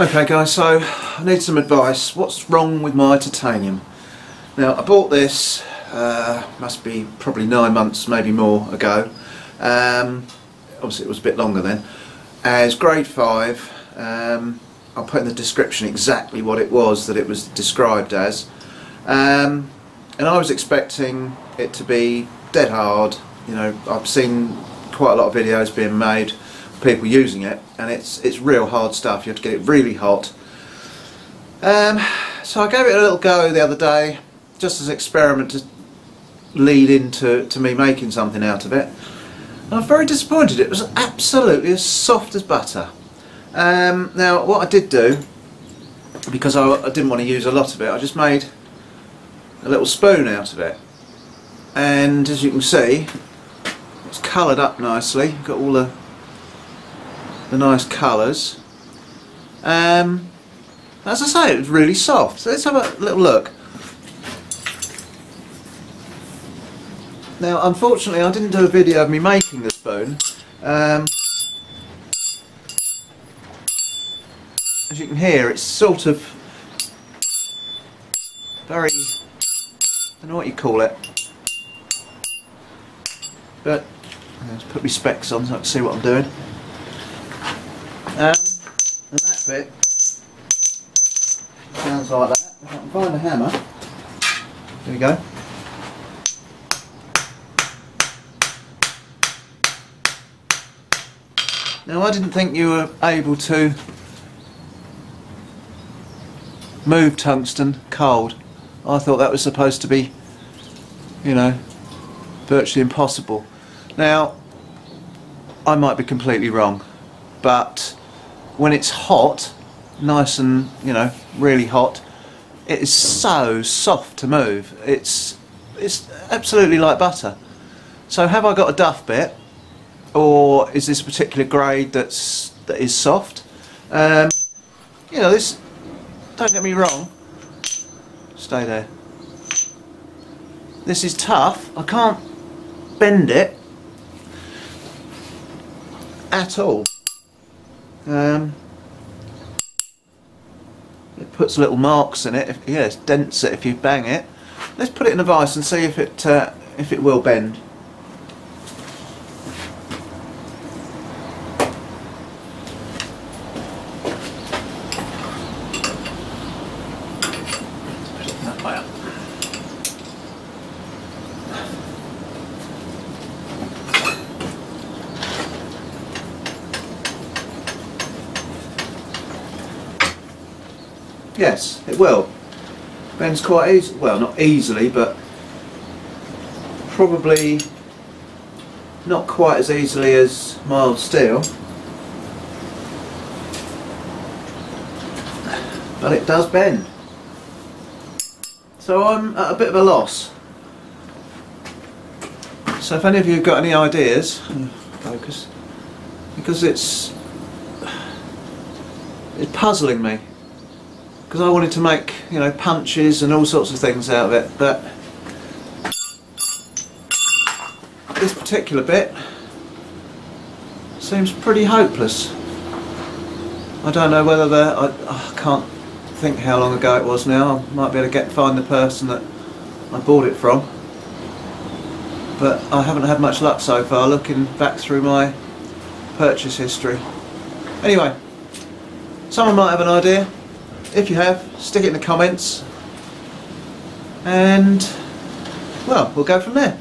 Okay guys, so I need some advice. What's wrong with my titanium? Now I bought this, must be probably 9 months, maybe more ago. Obviously it was a bit longer then. As grade 5, I'll put in the description exactly what it was that it was described as. And I was expecting it to be dead hard. You know, I've seen quite a lot of videos being made, people using it, and it's real hard stuff. You have to get it really hot. So I gave it a little go the other day, just as an experiment to lead into me making something out of it. And I'm very disappointed. It was absolutely as soft as butter. Now what I did do, because I didn't want to use a lot of it, I just made a little spoon out of it, and as you can see, it's coloured up nicely. Got all the nice colours. As I say, it was really soft. So let's have a little look. Now unfortunately I didn't do a video of me making the spoon. As you can hear, it's sort of very, I don't know what you call it, but let's put my specs on so I can see what I'm doing. And that bit sounds like that. If I can find a hammer, there we go. Now I didn't think you were able to move tungsten cold. I thought that was supposed to be, you know, virtually impossible. Now I might be completely wrong, but when it's hot, nice and, you know, really hot, it is so soft to move. It's absolutely like butter. So have I got a duff bit, or is this a particular grade that is soft? You know, this, don't get me wrong, stay there, this is tough. I can't bend it at all. It puts little marks in it. Yes, dents it if you bang it. Let's put it in a vise and see if it will bend. Yes, it will. Bends quite easily. Well, not easily, but probably not quite as easily as mild steel. But it does bend. So I'm at a bit of a loss. So if any of you have got any ideas, focus, because it's puzzling me. Because I wanted to make, you know, punches and all sorts of things out of it, but this particular bit seems pretty hopeless. I don't know whether I can't think how long ago it was now. I might be able to find the person that I bought it from, but I haven't had much luck so far looking back through my purchase history. Anyway, someone might have an idea. If you have, stick it in the comments, and well, we'll go from there.